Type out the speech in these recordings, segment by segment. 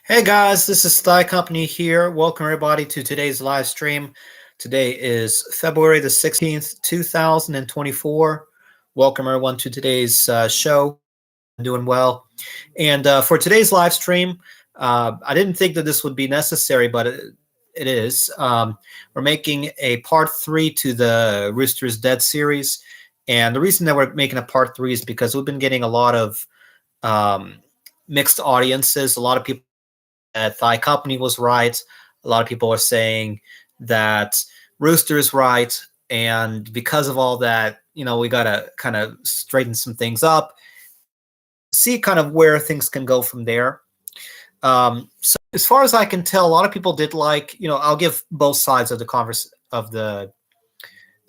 Hey guys, this is Thigh Company here. Welcome everybody to today's live stream. Today is February the 16th, 2024. Welcome everyone to today's show. I'm doing well. And for today's live stream, I didn't think that this would be necessary, but it is. We're making a part 3 to the Rooster's Dead series. And the reason that we're making a part 3 is because we've been getting a lot of mixed audiences. A lot of people that Thigh Company was right. A lot of people are saying that Rooster is right. And because of all that, we got to kind of straighten some things up, see kind of where things can go from there. So as far as I can tell, a lot of people did I'll give both sides of the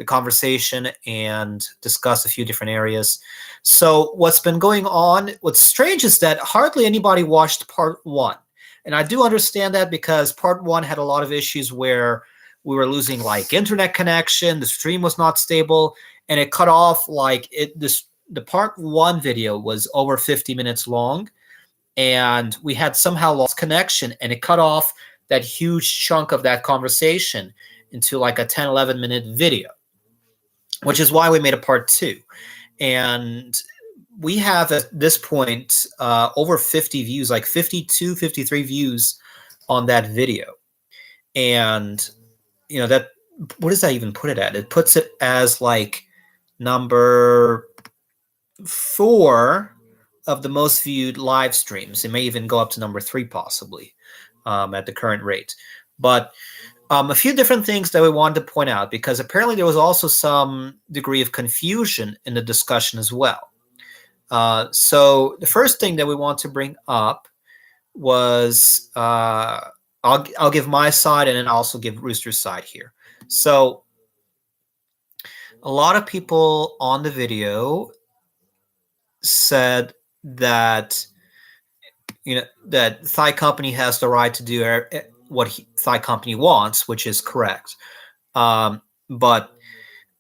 conversation and discuss a few different areas. So what's been going on, what's strange is that hardly anybody watched part 1. And I do understand that because part 1 had a lot of issues where we were losing internet connection, the stream was not stable, and it cut off the part 1 video was over 50 minutes long, and we had somehow lost connection, and it cut off that huge chunk of that conversation into a 10-11 minute video, which is why we made a part 2. And we have at this point over 50 views, 52, 53 views on that video. And, that, what does that even put it at? It puts it as number 4 of the most viewed live streams. It may even go up to number 3 possibly at the current rate. But a few different things that we wanted to point out, because apparently there was also some degree of confusion in the discussion as well. So the first thing that we want to bring up was I'll give my side and then I'll also give Rooster's side here. So a lot of people on the video said that that Thigh Company has the right to do what Thigh Company wants, which is correct. But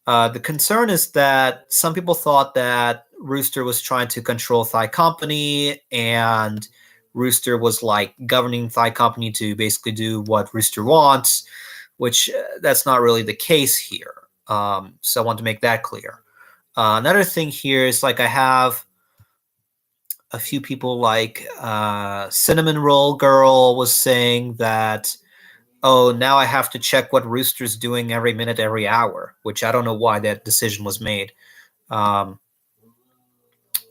the concern is that some people thought that Rooster was trying to control Thigh Company, and Rooster was governing Thigh Company to basically do what Rooster wants, which that's not really the case here. So I want to make that clear. Another thing here is I have a few people Cinnamon Roll Girl was saying that, oh, now I have to check what Rooster's doing every minute, every hour, which I don't know why that decision was made.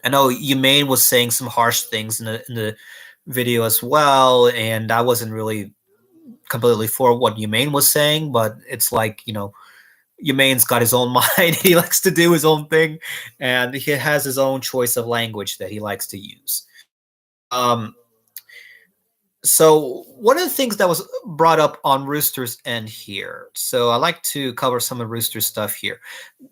I know Humane was saying some harsh things in the video as well, and I wasn't really completely for what Humane was saying, but it's Humane's got his own mind. He likes to do his own thing, and he has his own choice of language that he likes to use. So one of the things that was brought up on Rooster's end here, so I like to cover some of Rooster's stuff here.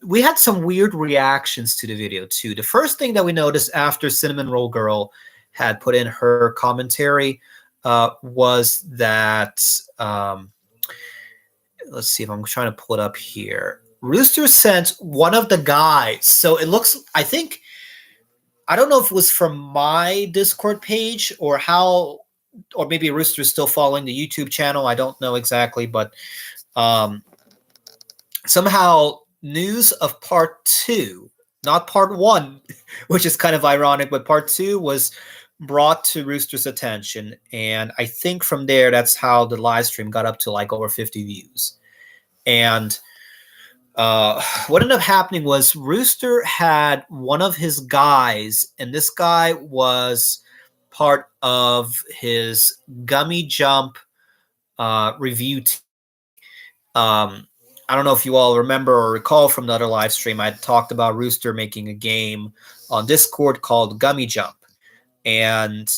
We had some weird reactions to the video too. The first thing that we noticed after Cinnamon Roll Girl had put in her commentary was that, let's see if I'm trying to pull it up here. Rooster sent one of the guys. So it looks, I don't know if it was from my Discord page or maybe Rooster's still following the YouTube channel. I don't know exactly, but somehow news of part 2, not part 1, which is kind of ironic, but part 2 was brought to Rooster's attention. And I think from there, that's how the live stream got up to over 50 views. And what ended up happening was Rooster had one of his guys, and this guy was part of his Gummy Jump review team. I don't know if you all remember or recall from the other live stream, I talked about Rooster making a game on Discord called Gummy Jump. And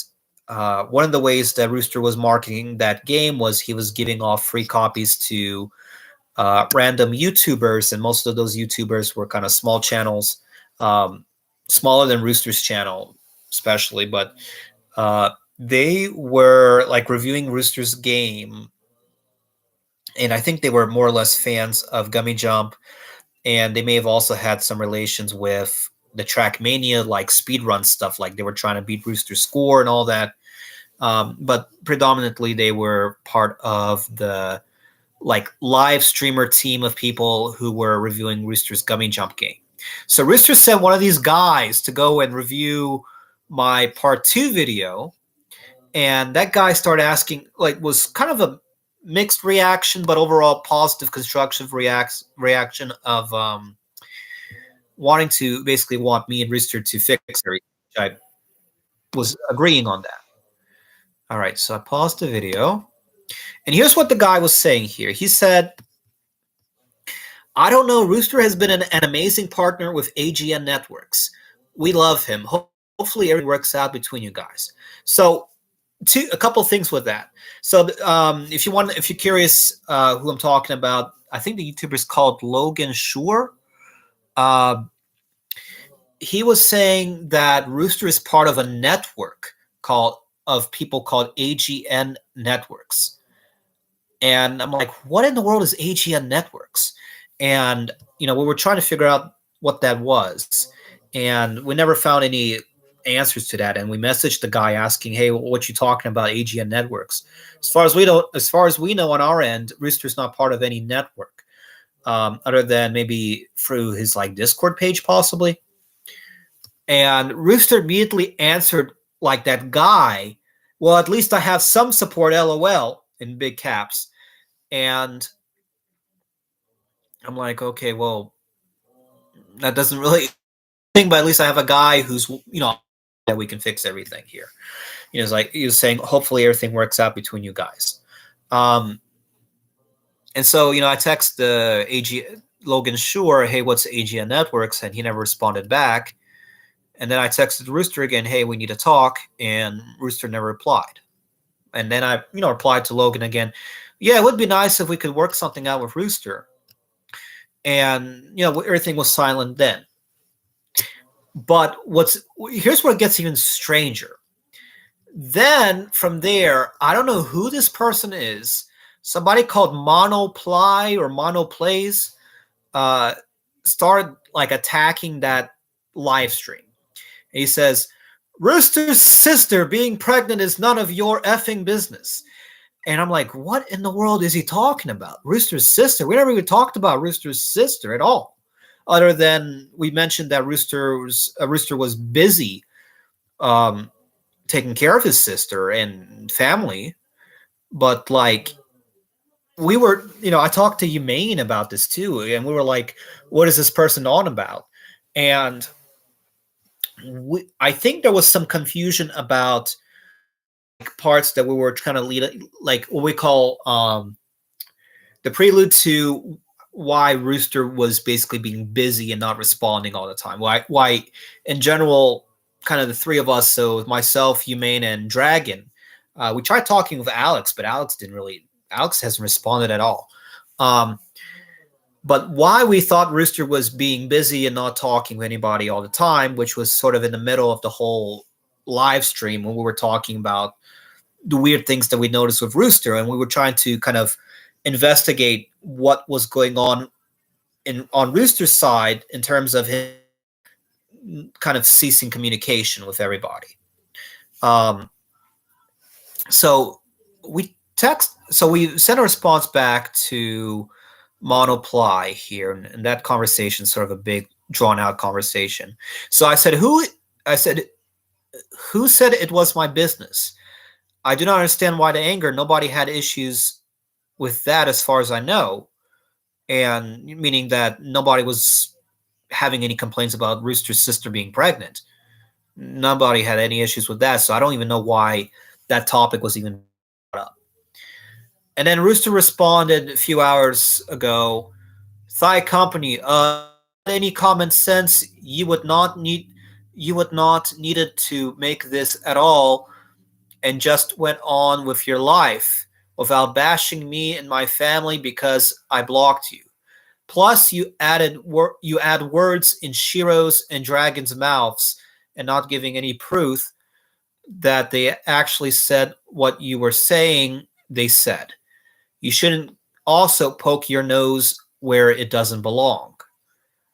one of the ways that Rooster was marketing that game was he was giving off free copies to random YouTubers, and most of those YouTubers were kind of small channels, smaller than Rooster's channel especially, but they were reviewing Rooster's game, and I think they were more or less fans of Gummy Jump, and they may have also had some relations with the Trackmania speedrun stuff, they were trying to beat Rooster's score and all that. but predominantly they were part of the like live streamer team of people who were reviewing Rooster's Gummy Jump game. So Rooster sent one of these guys to go and review my part 2 video, and that guy started asking, like, was kind of a mixed reaction, but overall positive, constructive reaction of wanting to basically want me and Rooster to fix everything. I was agreeing on that. All right, so I paused the video, and here's what the guy was saying here. He said, I don't know, Rooster has been an amazing partner with AGN Networks. We love him. Hopefully everything works out between you guys. So a couple things with that. So if you're curious who I'm talking about, I think the YouTuber is called Logan Shore. He was saying that Rooster is part of a network of people called AGN Networks. And I'm like, what in the world is AGN Networks? And, we were trying to figure out what that was. And we never found any answers to that. And we messaged the guy asking, hey, what you talking about, AGN Networks? As far as we know on our end, Rooster's not part of any network, other than maybe through his like Discord page, possibly. And Rooster immediately answered like that guy, well, at least I have some support, LOL, in big caps. And I'm like, okay, well, that doesn't really think, but at least I have a guy who's, that we can fix everything here. It's like he was saying, hopefully everything works out between you guys. And so, I text the Logan Shore, hey, what's AGN Networks? And he never responded back. And then I texted Rooster again, hey, we need to talk. And Rooster never replied. And then I, replied to Logan again, yeah, it would be nice if we could work something out with Rooster. And, everything was silent then. But here's where it gets even stranger. Then from there, I don't know who this person is. Somebody called Monoply or Monoplays started like attacking that live stream. He says, Rooster's sister being pregnant is none of your effing business. And I'm like, what in the world is he talking about? Rooster's sister? We never even talked about Rooster's sister at all. Other than we mentioned that Rooster was busy taking care of his sister and family. But like, we were, I talked to Humane about this too. And we were like, what is this person on about? And I think there was some confusion about parts that we were trying to lead, like what we call the prelude to why Rooster was basically being busy and not responding all the time. Why in general, kind of the three of us, so myself, Humane, and Dragon, we tried talking with Alex, but Alex hasn't responded at all. But why we thought Rooster was being busy and not talking with anybody all the time, which was sort of in the middle of the whole live stream when we were talking about the weird things that we noticed with Rooster, and we were trying to kind of investigate what was going on on Rooster's side in terms of him kind of ceasing communication with everybody. So we sent a response back to Monoply here, and that conversation is sort of a big drawn out conversation. So I said, who said it was my business? I do not understand why the anger. Nobody had issues with that as far as I know. And meaning that nobody was having any complaints about Rooster's sister being pregnant. Nobody had any issues with that. So I don't even know why that topic was even brought up. And then Rooster responded a few hours ago, Thai company, any common sense, you would not needed to make this at all and just went on with your life without bashing me and my family because I blocked you. Plus, you add words in Shiro's and Dragon's mouths and not giving any proof that they actually said what you were saying they said. You shouldn't also poke your nose where it doesn't belong.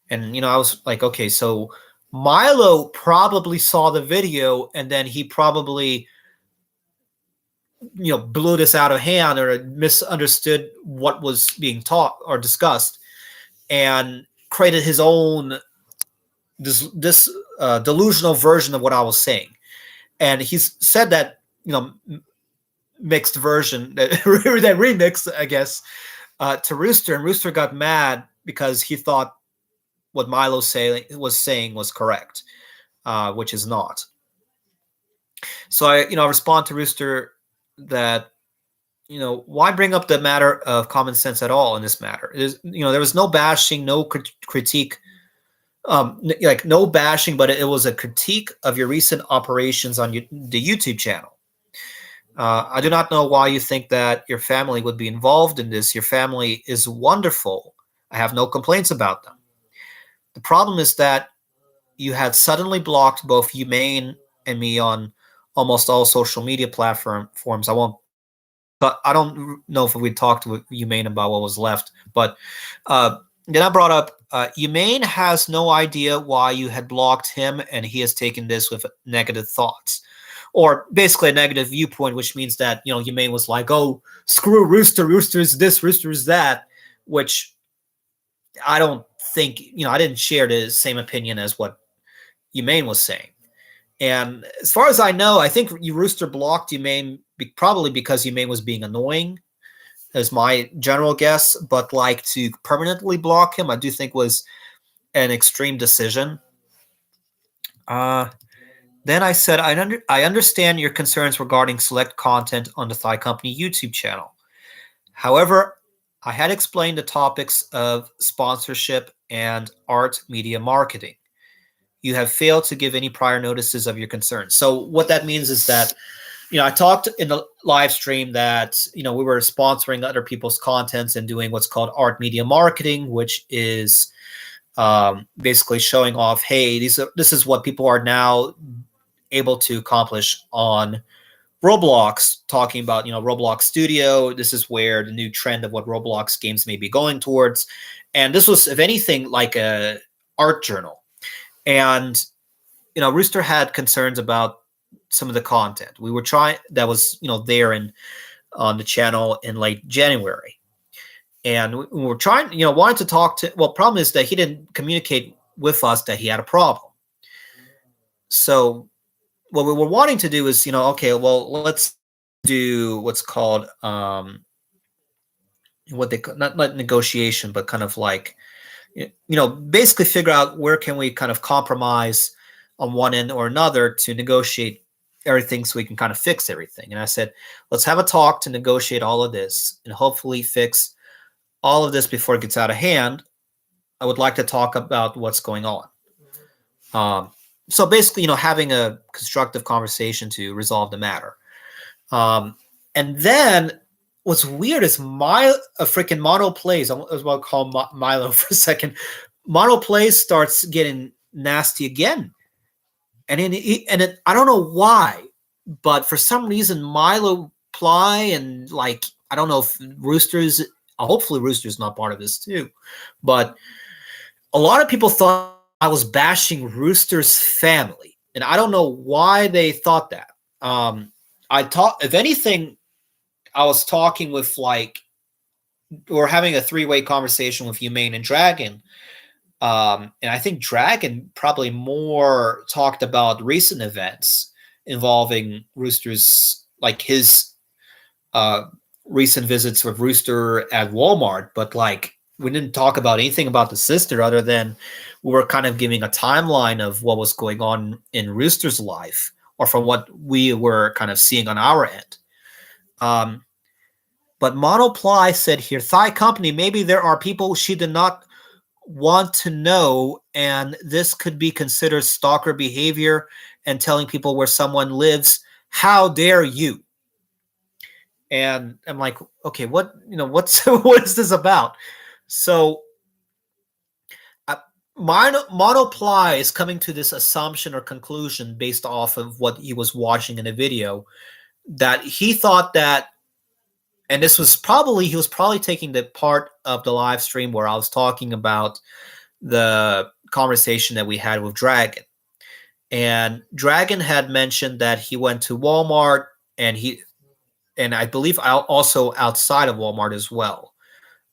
And, I was like, okay, so Milo probably saw the video and then he probably blew this out of hand or misunderstood what was being taught or discussed, and created his own this delusional version of what I was saying. And he's said that mixed version, that remix, I guess, to Rooster, and Rooster got mad because he thought what Milo was saying was correct, which is not. So I respond to Rooster that why bring up the matter of common sense at all in this matter? There was no bashing, no critique, like no bashing, but it was a critique of your recent operations on the YouTube channel. I do not know why you think that your family would be involved in this. Your family is wonderful. I have no complaints about them. The problem is that you had suddenly blocked both Humane and me on almost all social media platforms. I don't know if we talked with Humane about what was left, but then I brought up Humane has no idea why you had blocked him, and he has taken this with negative thoughts, or basically a negative viewpoint, which means that Humane was like, "Oh, screw Rooster, Rooster is this, Rooster is that," which I don't think I didn't share the same opinion as what Humane was saying. And as far as I know, I think Rooster blocked Humane probably because Humane was being annoying, is my general guess. But like to permanently block him, I do think was an extreme decision. Then I said, I understand your concerns regarding select content on the Thigh Company YouTube channel. However, I had explained the topics of sponsorship and art media marketing. You have failed to give any prior notices of your concerns. So what that means is that, I talked in the live stream that, we were sponsoring other people's contents and doing what's called art media marketing, which is basically showing off, hey, this is what people are now able to accomplish on Roblox, talking about, Roblox Studio. This is where the new trend of what Roblox games may be going towards. And this was, if anything, like a art journal. And, Rooster had concerns about some of the content. We were trying, that was, there on the channel in late January. And we were trying, wanted to talk to, problem is that he didn't communicate with us that he had a problem. So what we were wanting to do is, okay, well, let's do what's called, what they not negotiation, but kind of like, basically figure out where can we kind of compromise on one end or another to negotiate everything so we can kind of fix everything. And I said, let's have a talk to negotiate all of this and hopefully fix all of this before it gets out of hand. I would like to talk about what's going on. So basically, having a constructive conversation to resolve the matter. And then what's weird is a freaking Mono Plays. I was about to call Milo for a second. Mono Plays starts getting nasty again. And I don't know why, but for some reason, Milo Ply and like, I don't know if hopefully Rooster's not part of this too, but a lot of people thought I was bashing Rooster's family, and I don't know why they thought that. If anything, I was talking with we're having a three-way conversation with Humane and Dragon. And I think Dragon probably more talked about recent events involving Rooster's, like his recent visits with Rooster at Walmart, but we didn't talk about anything about the sister other than we were kind of giving a timeline of what was going on in Rooster's life, or from what we were kind of seeing on our end. But Monoply said here, Thigh Company, maybe there are people she did not want to know, and this could be considered stalker behavior and telling people where someone lives. How dare you? And I'm like, okay, what is this about? So Monoply is coming to this assumption or conclusion based off of what he was watching in a video, that he thought that, and he was probably taking the part of the live stream where I was talking about the conversation that we had with Dragon. And Dragon had mentioned that he went to Walmart and and I believe also outside of Walmart as well.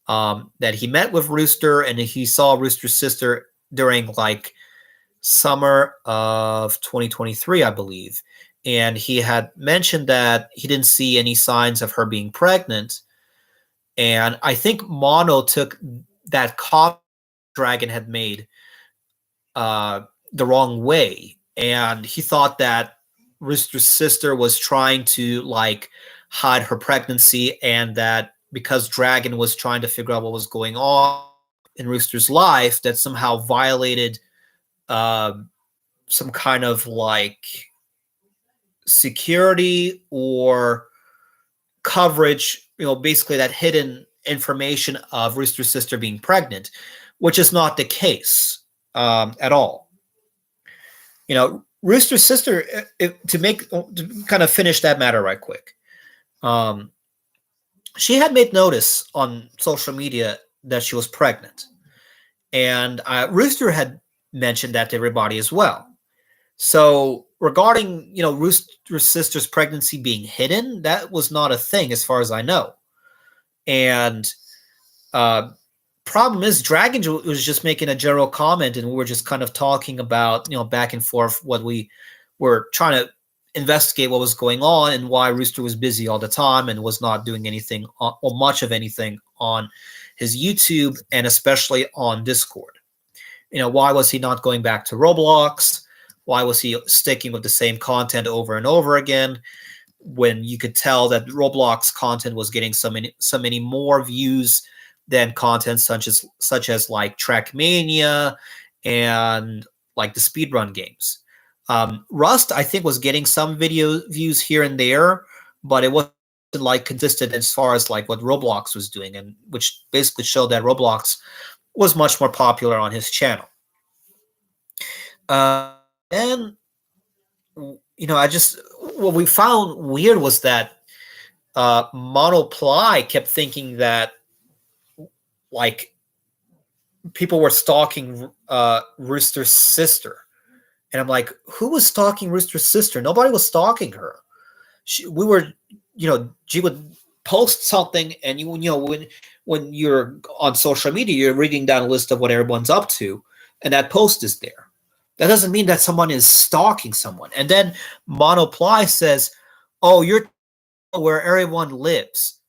That he met with Rooster and he saw Rooster's sister during like summer of 2023, I believe. And he had mentioned that he didn't see any signs of her being pregnant. And I think Mono took that copy Dragon had made the wrong way. And he thought that Rooster's sister was trying to like hide her pregnancy, and that because Dragon was trying to figure out what was going on in Rooster's life, that somehow violated uh, some kind of like security or coverage, basically that hidden information of Rooster's sister being pregnant, which is not the case at all. Rooster's sister, to kind of finish that matter right quick, she had made notice on social media that she was pregnant, and Rooster had mentioned that to everybody as well. So regarding, Rooster's sister's pregnancy being hidden, that was not a thing as far as I know. And problem is, Dragon was just making a general comment, and we were just kind of talking about, back and forth what we were trying to investigate what was going on and why Rooster was busy all the time and was not doing anything or much of anything on his YouTube and especially on Discord. Why was he not going back to Roblox? Why was he sticking with the same content over and over again when you could tell that Roblox content was getting so many more views than content such as like Trackmania and like the speedrun games? Rust, I think, was getting some video views here and there, but it wasn't like consistent as far as like what Roblox was doing, and which basically showed that Roblox was much more popular on his channel. And what we found weird was that Monoply kept thinking that like people were stalking Rooster's sister. And I'm like, who was stalking Rooster's sister? Nobody was stalking her. She would post something, and when you're on social media, you're reading down a list of what everyone's up to, and that post is there. That doesn't mean that someone is stalking someone. And then Monoply says, "Oh, you're where everyone lives."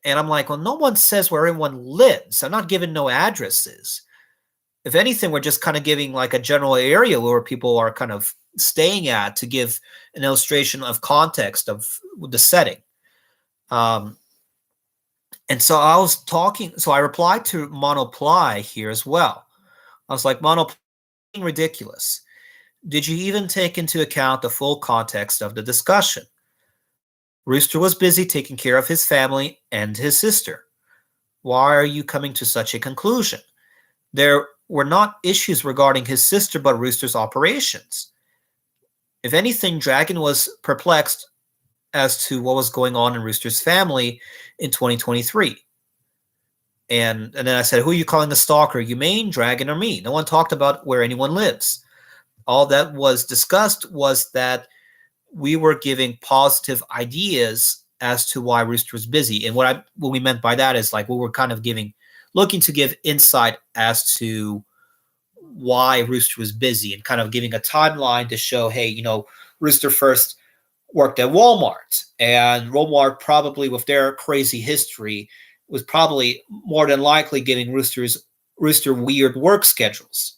And I'm like, well, no one says where everyone lives. I'm not giving no addresses. If anything, we're just kind of giving like a general area where people are kind of staying at to give an illustration of context of the setting. And so I replied to Monoply here as well. I was like, Monoply, ridiculous. Did you even take into account the full context of the discussion? Rooster was busy taking care of his family and his sister. Why are you coming to such a conclusion? There were not issues regarding his sister, but Rooster's operations. If anything, Dragon was perplexed as to what was going on in Rooster's family in 2023. And then I said, who are you calling a stalker? You mean Dragon or me? No one talked about where anyone lives. All that was discussed was that we were giving positive ideas as to why Rooster was busy. And what we meant by that is like we were kind of looking to give insight as to why Rooster was busy and kind of giving a timeline to show, hey, Rooster first worked at Walmart, and Walmart, probably with their crazy history, was probably more than likely giving Rooster weird work schedules,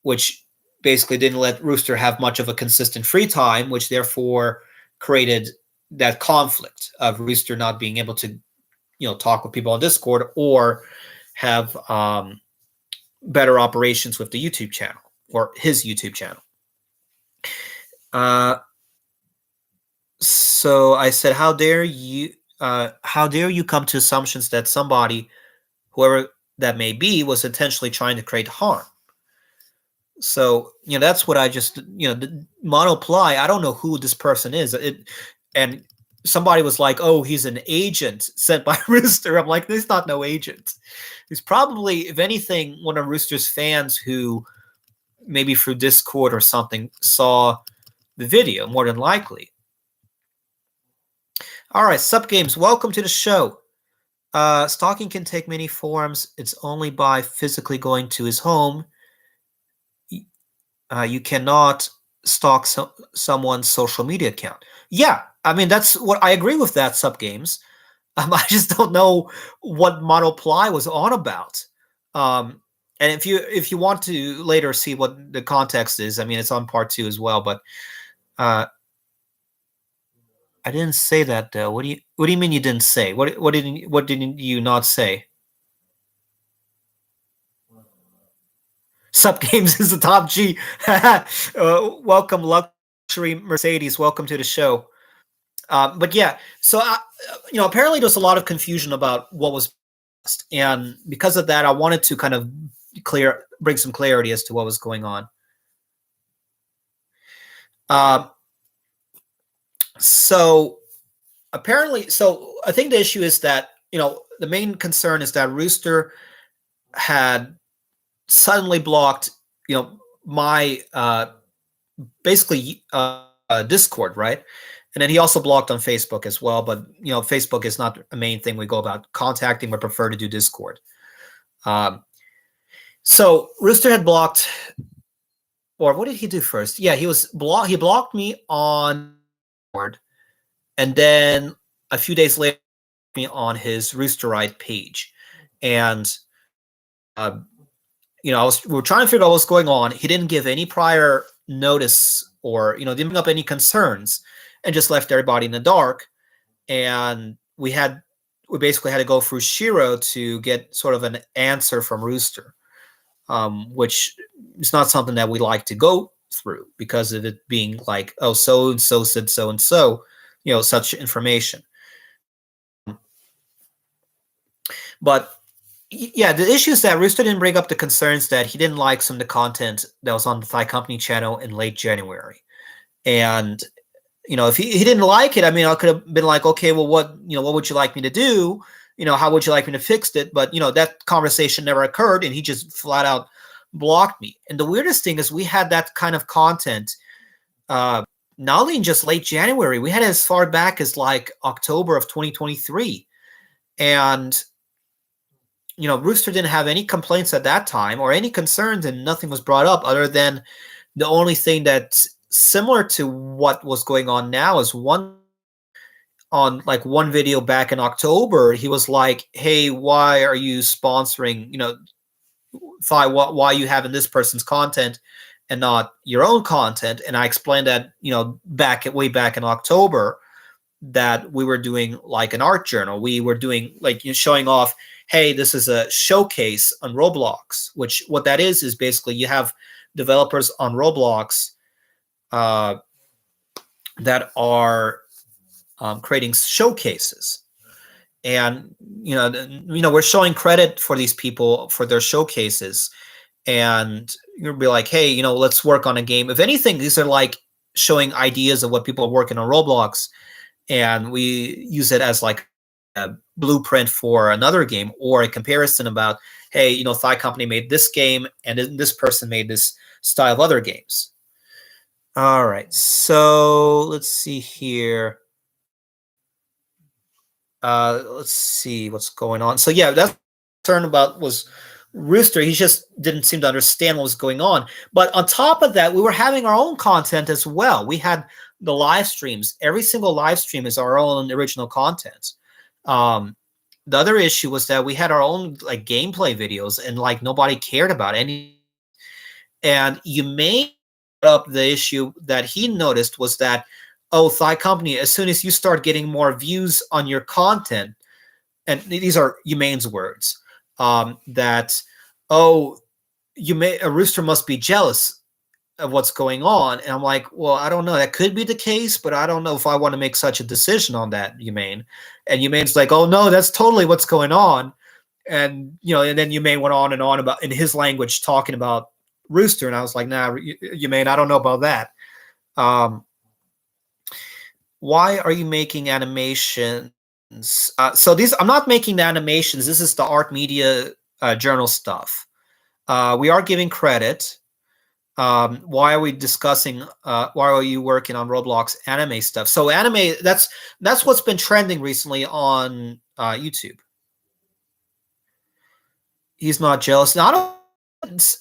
which basically didn't let Rooster have much of a consistent free time, which therefore created that conflict of Rooster not being able to, talk with people on Discord or have better operations with the YouTube channel or his YouTube channel. So I said, how dare you come to assumptions that somebody, whoever that may be, was intentionally trying to create harm? So, that's what I just, the Monoply, I don't know who this person is. And somebody was like, oh, he's an agent sent by Rooster. I'm like, there's not no agent. He's probably, if anything, one of Rooster's fans who maybe through Discord or something saw the video, more than likely. All right, Sup Games, welcome to the show. Stalking can take many forms. It's only by physically going to his home. You cannot stalk someone's social media account. Yeah, I mean that's what I agree with that. Sup Games. I just don't know what Monoply was on about. Um, and if you want to later see what the context is, I mean it's on part 2 as well. But I didn't say that though. What do you mean you didn't say? What didn't you not say? Sup Games is the top G. Welcome, Luxury Mercedes. Welcome to the show. But yeah, so apparently there's a lot of confusion about what was, and because of that, I wanted to kind of bring some clarity as to what was going on. So apparently, I think the issue is that the main concern is that Rooster had suddenly blocked my basically Discord, right? And then he also blocked on Facebook as well. But Facebook is not a main thing we go about contacting. We prefer to do Discord. So Rooster had blocked, or what did he do first? Yeah, he blocked me on Discord, and then a few days later, me on his Roosterite page, and we were trying to figure out what's going on. He didn't give any prior notice, or didn't bring up any concerns, and just left everybody in the dark. And we basically had to go through Shiro to get sort of an answer from Rooster, which is not something that we like to go through because of it being like, oh, so and so said so and so, such information. But yeah, the issue is that Rooster didn't bring up the concerns that he didn't like some of the content that was on the Thigh Company channel in late January. And if he didn't like it, I mean, I could have been like, okay, well, what would you like me to do? How would you like me to fix it? But that conversation never occurred, and he just flat out blocked me. And the weirdest thing is we had that kind of content not only in just late January, we had it as far back as like October of 2023. And Rooster didn't have any complaints at that time or any concerns, and nothing was brought up other than the only thing that's similar to what was going on now is one video back in October, he was like, hey, why are you sponsoring, Thigh, why are you having this person's content and not your own content? And I explained that, way back in October, that we were doing like an art journal. We were doing like showing off, hey, this is a showcase on Roblox, which what that is basically you have developers on Roblox that are creating showcases. And, we're showing credit for these people for their showcases. And you'll be like, hey, let's work on a game. If anything, these are like showing ideas of what people are working on Roblox. And we use it as like a blueprint for another game or a comparison about, hey, Thigh Company made this game and this person made this style of other games. All right, so let's see here. Let's see what's going on. So yeah, that's concern about was Rooster. He just didn't seem to understand what was going on. But on top of that, we were having our own content as well. We had the live streams. Every single live stream is our own original content. The other issue was that we had our own like gameplay videos, and like nobody cared about any. And you may up the issue that he noticed was that, oh, Thigh Company, as soon as you start getting more views on your content, and these are Humane's words, that, oh, a Rooster must be jealous of what's going on. And I'm like, well, I don't know. That could be the case, but I don't know if I want to make such a decision on that, Humane. And Humane's like, oh, no, that's totally what's going on. And, and then Humane went on and on about, in his language, talking about Rooster. And I was like, nah, Humane, I don't know about that. Why are you making animations? So I'm not making the animations. This is the art media journal stuff. We are giving credit. Why are we discussing? Why are you working on Roblox anime stuff? So anime, that's what's been trending recently on YouTube. He's not jealous. I don't.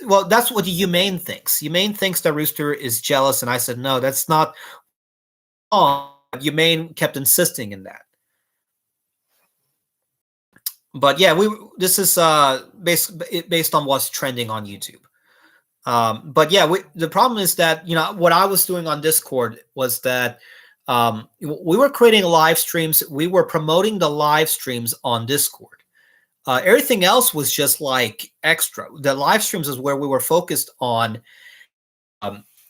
Well, that's what Humane thinks. Humane thinks that Rooster is jealous, and I said no, that's not. Humane kept insisting in that. But yeah, this is based on what's trending on YouTube. But yeah, the problem is that what I was doing on Discord was that we were creating live streams. We were promoting the live streams on Discord. Everything else was just like extra. The live streams is where we were focused on,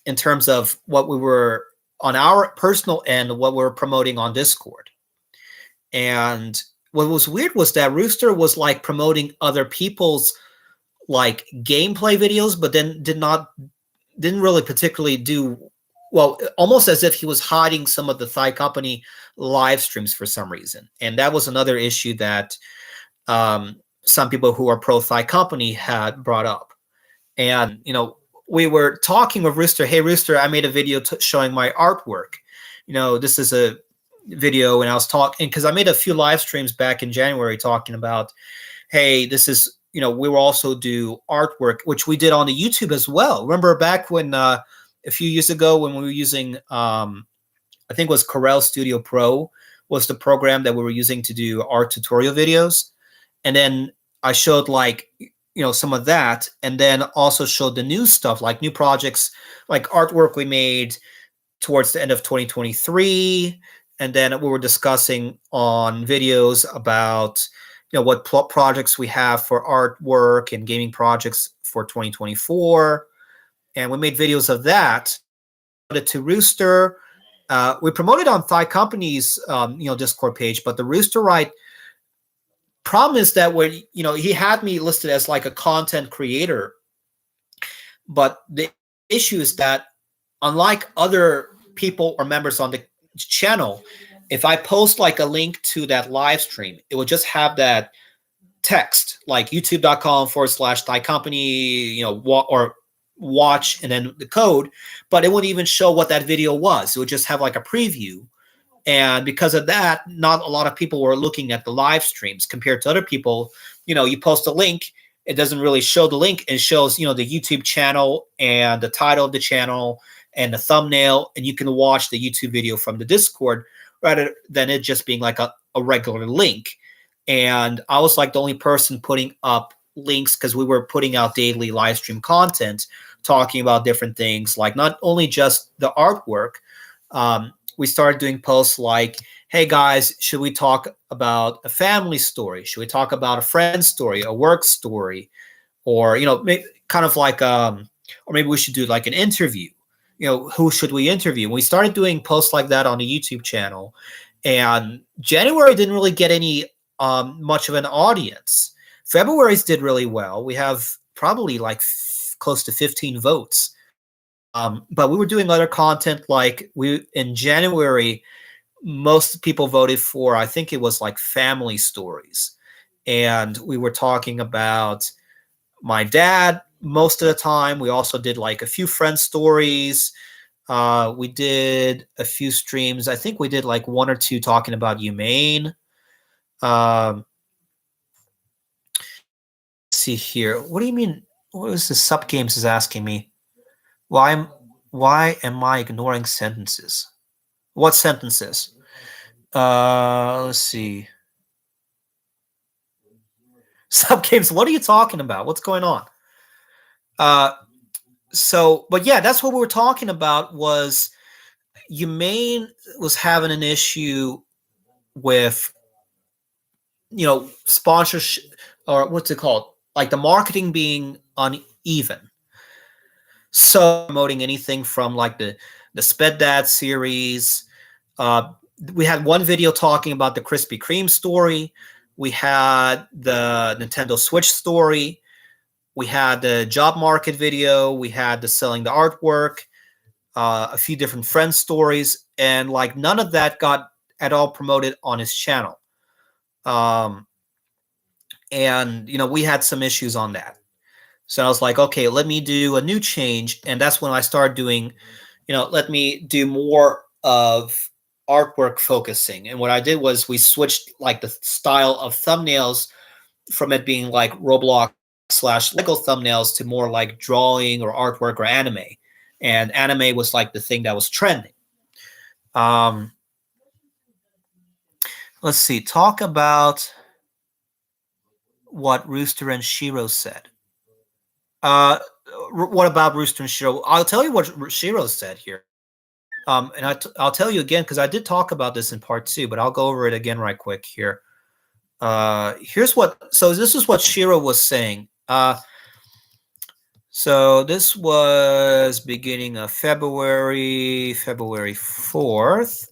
in terms of what we were on our personal end, what we were promoting on Discord. And what was weird was that Rooster was like promoting other people's like gameplay videos, but then didn't really particularly do well, almost as if he was hiding some of the Thai Company live streams for some reason. And that was another issue that some people who are pro Thai Company had brought up. And we were talking with Rooster. Hey Rooster, I made a video showing my artwork. This is a video, and I was talking because I made a few live streams back in January talking about, hey, this is we will also do artwork, which we did on the YouTube as well. Remember back when a few years ago when we were using I think it was Corel Studio Pro was the program that we were using to do art tutorial videos. And then I showed like some of that, and then also showed the new stuff, like new projects, like artwork we made towards the end of 2023. And then we were discussing on videos about what projects we have for artwork and gaming projects for 2024. And we made videos of that. To Rooster, we promoted on Thai Company's Discord page, but the Rooster Right problem is that when he had me listed as like a content creator, but the issue is that unlike other people or members on the channel, if I post like a link to that live stream, it will just have that text like youtube.com/Thai Company, or watch and then the code, but it wouldn't even show what that video was. It would just have like a preview. And because of that, not a lot of people were looking at the live streams compared to other people. You post a link, it doesn't really show the link. It shows, the YouTube channel and the title of the channel and the thumbnail, and you can watch the YouTube video from the Discord rather than it just being like a regular link. And I was like the only person putting up links because we were putting out daily live stream content talking about different things, like not only just the artwork. We started doing posts like, hey guys, should we talk about a family story? Should we talk about a friend story, a work story? Or, kind of like, or maybe we should do like an interview. Who should we interview? We started doing posts like that on the YouTube channel. And January didn't really get any much of an audience. February's did really well. We have probably like close to 15 votes. But we were doing other content like in January, most people voted for, I think it was like family stories. And we were talking about my dad most of the time. We also did like a few friend stories. We did a few streams. I think we did like one or two talking about Humane. Let's see here. What do you mean? What is the sub games is asking me? Why am I ignoring sentences? What sentences? Let's see. Sub games. What are you talking about? What's going on? But yeah, that's what we were talking about. Was Humane was having an issue with sponsorship, or what's it called? Like the marketing being uneven. So promoting anything from like the Sped Dad series. We had one video talking about the Krispy Kreme story. We had the Nintendo Switch story. We had the job market video. We had the selling the artwork, a few different friend stories, and like none of that got at all promoted on his channel. And we had some issues on that. So I was like, okay, let me do a new change. And that's when I started doing, let me do more of artwork focusing. And what I did was we switched like the style of thumbnails from it being like Roblox / Lego thumbnails to more like drawing or artwork or anime. And anime was like the thing that was trending. Let's see. Talk about what Rooster and Shiro said. What about Rooster and Shiro? I'll tell you what Shiro said here. And I'll tell you again because I did talk about this in part 2, but I'll go over it again right quick here. So this is what Shiro was saying. So this was beginning of February 4th.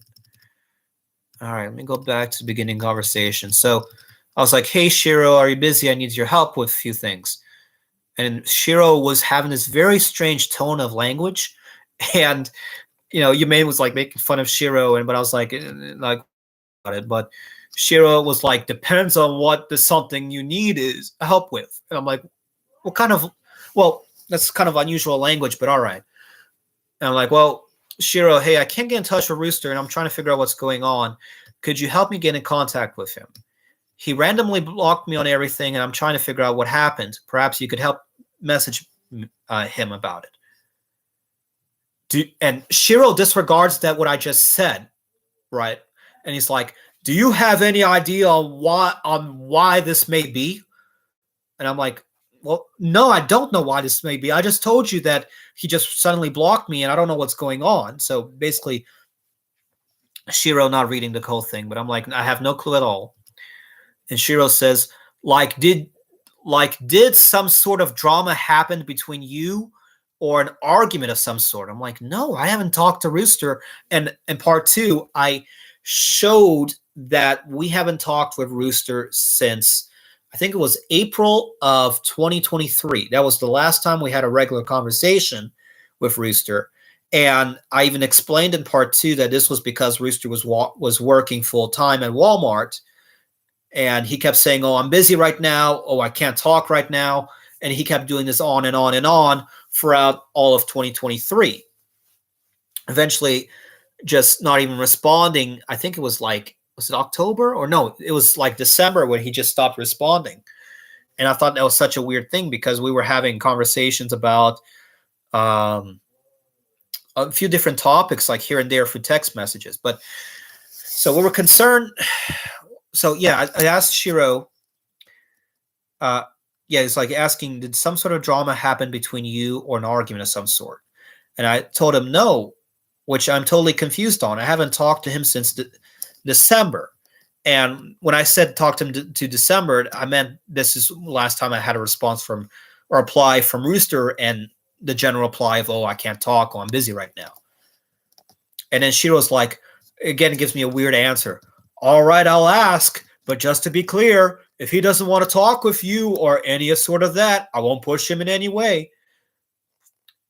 All right, let me go back to the beginning conversation. So I was like, hey, Shiro, are you busy? I need your help with a few things. And Shiro was having this very strange tone of language. And, Yumaine was like making fun of Shiro. But I was like about it. But Shiro was like, depends on what the something you need is help with. And I'm like, that's kind of unusual language, but all right. And I'm like, well, Shiro, hey, I can't get in touch with Rooster, and I'm trying to figure out what's going on. Could you help me get in contact with him? He randomly blocked me on everything, and I'm trying to figure out what happened. Perhaps you could help message him about it. And Shiro disregards what I just said, right? And he's like, do you have any idea on why this may be? And I'm like, well, no, I don't know why this may be. I just told you that he just suddenly blocked me and I don't know what's going on. So basically, Shiro not reading the whole thing, but I'm like, I have no clue at all. And Shiro says, did some sort of drama happen between you or an argument of some sort? I'm like, no, I haven't talked to Rooster. And in part 2, I showed that we haven't talked with Rooster since I think it was April of 2023. That was the last time we had a regular conversation with Rooster. And I even explained in part 2 that this was because Rooster was working full time at Walmart. And he kept saying, oh, I'm busy right now. Oh, I can't talk right now. And he kept doing this on and on and on throughout all of 2023. Eventually, just not even responding. I think it was was it October or no? It was like December when he just stopped responding. And I thought that was such a weird thing because we were having conversations about a few different topics, like here and there through text messages. But so we were concerned. So yeah, I asked Shiro. It's like asking, did some sort of drama happen between you or an argument of some sort? And I told him no, which I'm totally confused on. I haven't talked to him since December. And when I said talk to him to December, I meant this is the last time I had a response from or reply from Rooster, and the general reply of, oh, I can't talk, or I'm busy right now. And then Shiro's like, again, it gives me a weird answer. All right, I'll ask, but just to be clear, if he doesn't want to talk with you or any sort of that, I won't push him in any way.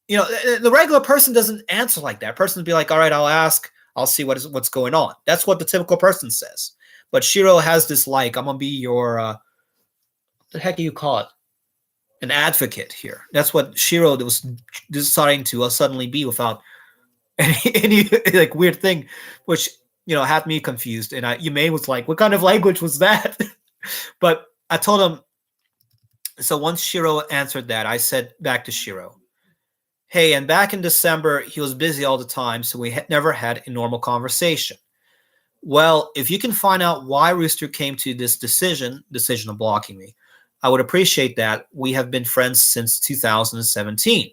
The regular person doesn't answer like that. Person would be like, all right, I'll ask. I'll see what's going on. That's what the typical person says. But Shiro has this I'm going to be your, what the heck do you call it? An advocate here. That's what Shiro was deciding to suddenly be without any weird thing, which, had me confused. And Yumaine was like, what kind of language was that? But I told him, so once Shiro answered that, I said back to Shiro, hey, and back in December, he was busy all the time, so we never had a normal conversation. Well, if you can find out why Rooster came to this decision of blocking me, I would appreciate that. We have been friends since 2017.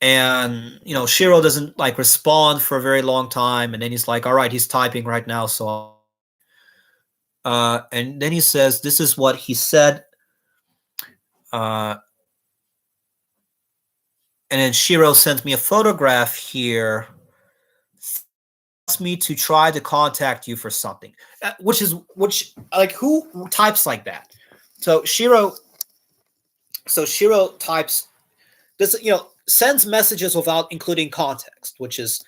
And, Shiro doesn't respond for a very long time. And then he's like, all right, he's typing right now. So, and then he says, this is what he said. And then Shiro sends me a photograph here. Asked me to try to contact you for something, which who types like that? So Shiro types this, sends messages without including context, which is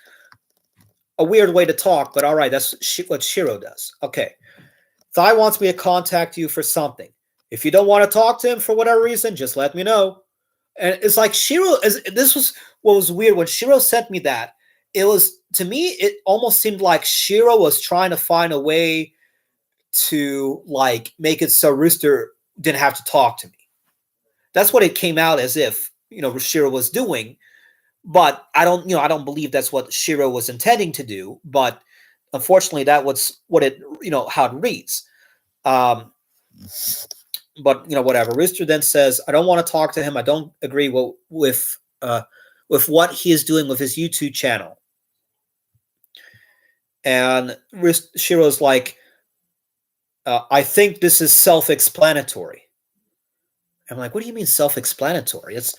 a weird way to talk, but all right, that's what Shiro does. Okay. Thai wants me to contact you for something. If you don't want to talk to him for whatever reason, just let me know. And it's like Shiro. This was what was weird when Shiro sent me that. It was to me. It almost seemed like Shiro was trying to find a way to like make it so Rooster didn't have to talk to me. That's what it came out as if Shiro was doing. But I don't believe that's what Shiro was intending to do. But unfortunately, that was what it how it reads. Um, but whatever. Rooster then says, "I don't want to talk to him. I don't agree with what he is doing with his YouTube channel." And Shiro's like, "I think this is self-explanatory." I'm like, "What do you mean self-explanatory?" It's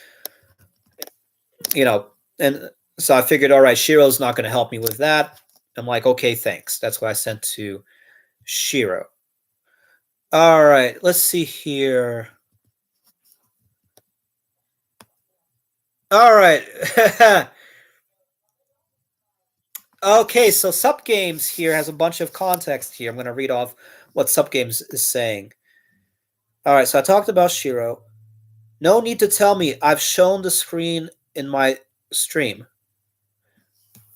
and so I figured, all right, Shiro's not going to help me with that. I'm like, okay, thanks. That's what I sent to Shiro. All right, let's see here. All right. Okay, so Subgames here has a bunch of context here. I'm going to read off what Subgames is saying. All right, so I talked about Shiro. No need to tell me. I've shown the screen in my stream.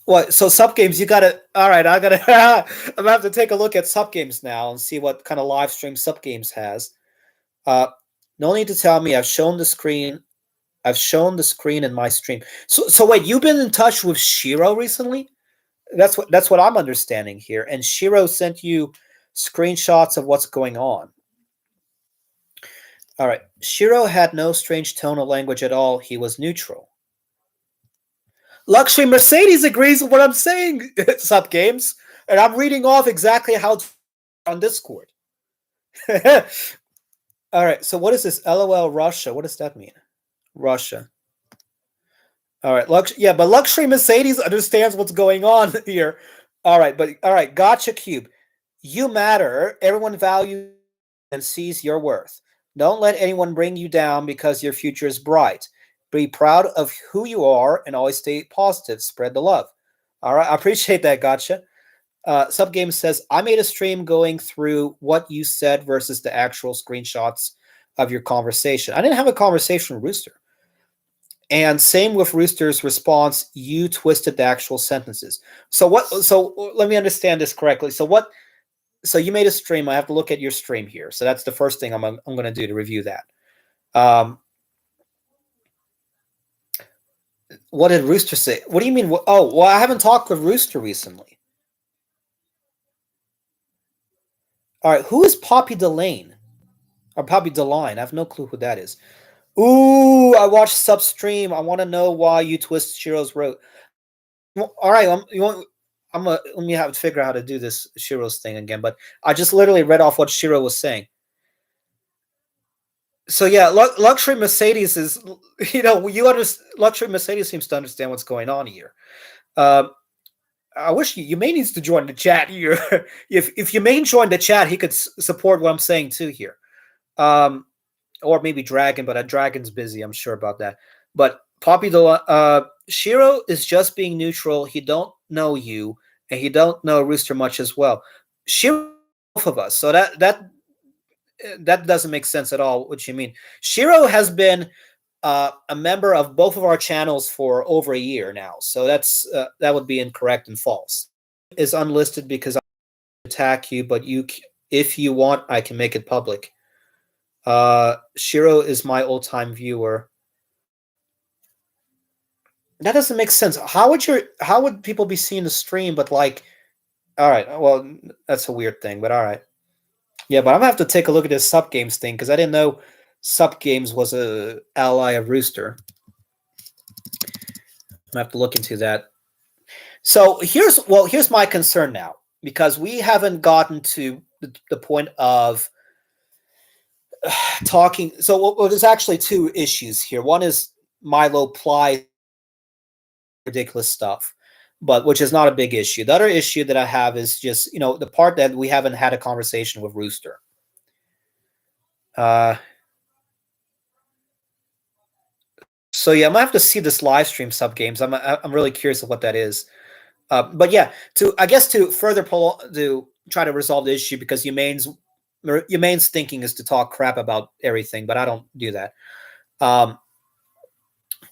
What? So Subgames, you gotta. All right, I'm gonna have to take a look at Subgames now and see what kind of live stream Subgames has. No need to tell me. I've shown the screen. I've shown the screen in my stream. So wait, you've been in touch with Shiro recently? That's what I'm understanding here. And Shiro sent you screenshots of what's going on. All right. Shiro had no strange tone of language at all. He was neutral. Luxury Mercedes agrees with what I'm saying, Subgames. And I'm reading off exactly how it's on Discord. All right. So what is this? LOL Russia. What does that mean? Russia. All right. But Luxury Mercedes understands what's going on here. All right. Gotcha Cube. You matter. Everyone values and sees your worth. Don't let anyone bring you down because your future is bright. Be proud of who you are and always stay positive. Spread the love. All right. I appreciate that. Gotcha. Subgame says, I made a stream going through what you said versus the actual screenshots of your conversation. I didn't have a conversation with Rooster. And same with Rooster's response, you twisted the actual sentences. So let me understand this correctly. So you made a stream. I have to look at your stream here. So that's the first thing I'm going to do to review that. What did Rooster say? What do you mean? Oh, well, I haven't talked with Rooster recently. All right, who is Poppy Delane? Or Poppy Deline? I have no clue who that is. Ooh, I watched Substream. I want to know why you twist Shiro's road. All right, let me have to figure out how to do this Shiro's thing again. But I just literally read off what Shiro was saying. So yeah, Luxury Mercedes is, Luxury Mercedes seems to understand what's going on here. I wish you may needs to join the chat here. if you may join the chat, he could support what I'm saying too here. Or maybe Dragon, but Dragon's busy. I'm sure about that. But Poppy, Shiro is just being neutral. He don't know you, and he don't know Rooster much as well. Shiro, both of us. So that doesn't make sense at all. What you mean? Shiro has been a member of both of our channels for over a year now. So that would be incorrect and false. Is unlisted because I attack you, but if you want, I can make it public. Shiro is my old-time viewer. That doesn't make sense. How would people be seeing the stream? But all right, well, that's a weird thing. But all right, yeah. But I'm gonna have to take a look at this Subgames thing because I didn't know Subgames was a ally of Rooster. I'm gonna have to look into that. So here's my concern now because we haven't gotten to the point of talking. So there's actually two issues here. One is Milo Ply ridiculous stuff, but which is not a big issue. The other issue that I have is just the part that we haven't had a conversation with Rooster. So yeah, I'm gonna have to see this live stream Subgames. I'm really curious of what that is. But yeah, to further to try to resolve the issue because Humane's your main thinking is to talk crap about everything, but I don't do that. Um,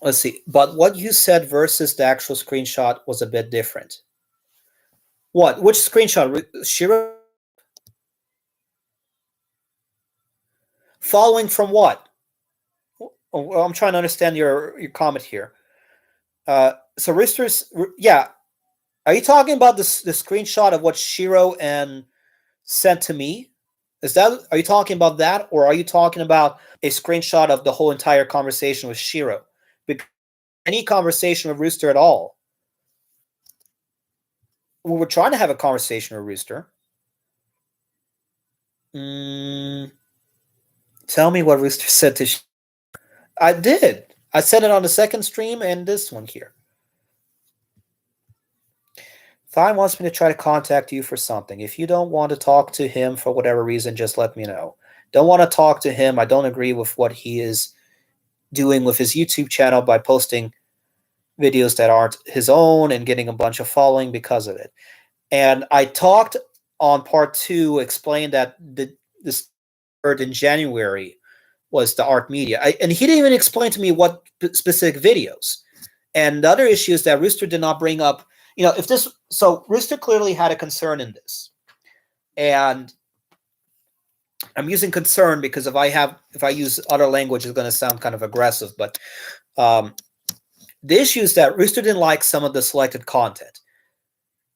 let's see. But what you said versus the actual screenshot was a bit different. What? Which screenshot? Shiro? Following from what? Well, I'm trying to understand your comment here. So Rooster's, yeah. Are you talking about the screenshot of what Shiro and sent to me? Are you talking about that, or are you talking about a screenshot of the whole entire conversation with Shiro? Because any conversation with Rooster at all, we were trying to have a conversation with Rooster. Tell me what Rooster said to Shiro. I did. I said it on the second stream and this one here. Thine wants me to try to contact you for something. If you don't want to talk to him for whatever reason, just let me know. Don't want to talk to him. I don't agree with what he is doing with his YouTube channel by posting videos that aren't his own and getting a bunch of following because of it. And I talked on part 2, explained that this third in January was the art media. And he didn't even explain to me what specific videos. And the other issue is that Rooster did not bring up, if this, so Rooster clearly had a concern in this. And I'm using concern because if I use other language, it's going to sound kind of aggressive. But the issue is that Rooster didn't like some of the selected content.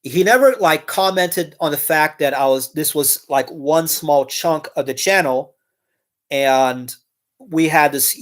He never commented on the fact that this was one small chunk of the channel, and we had this